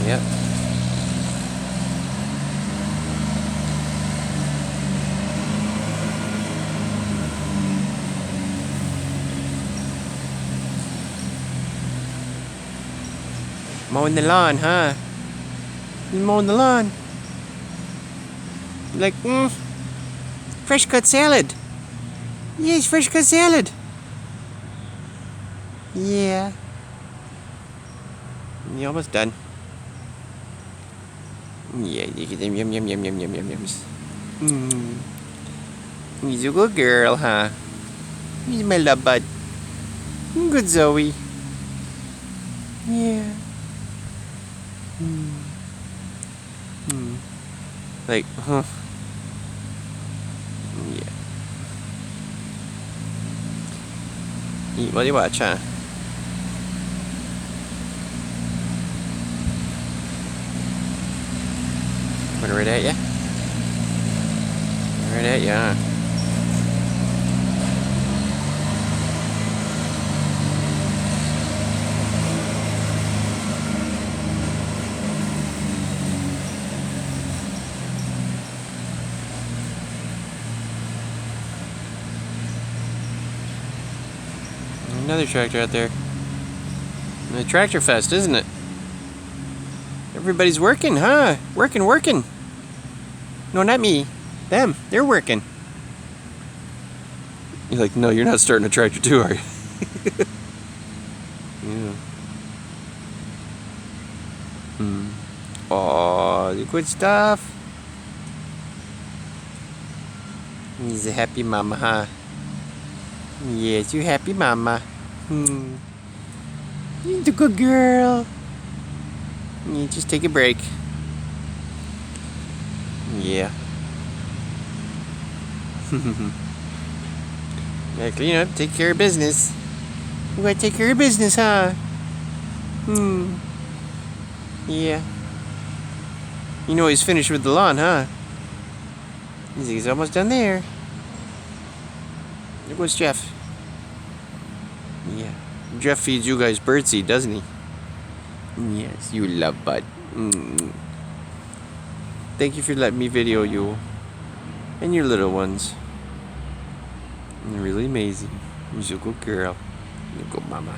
Yep. Mowing the lawn, huh? You mowing the lawn? Like, fresh cut salad. Yes, fresh cut salad. Yeah. You almost done. Yeah, you get them yum yum yum yum yum yum yums. He's a good girl, huh? He's my love bud. Good Zoe. Yeah. Like, huh? Yeah. What do you watch, huh? Put it right at ya? Right at ya, huh? Another tractor out there. The tractor fest, isn't it? Everybody's working, huh? Working. No, not me. Them. They're working. You're like, no, you're not starting a tractor too, are you? Yeah. Oh, the good stuff. He's a happy mama, huh? Yes, you happy mama. You're the good girl. You just take a break. Yeah. Yeah, clean up, take care of business. You gotta take care of business, huh? Yeah. You know he's finished with the lawn, huh? He's almost done there. There goes Jeff. Yeah. Jeff feeds you guys birdseed, doesn't he? Yes, you love bud. Thank you for letting me video you. And your little ones. You're really amazing. You're a good girl. You're a good mama.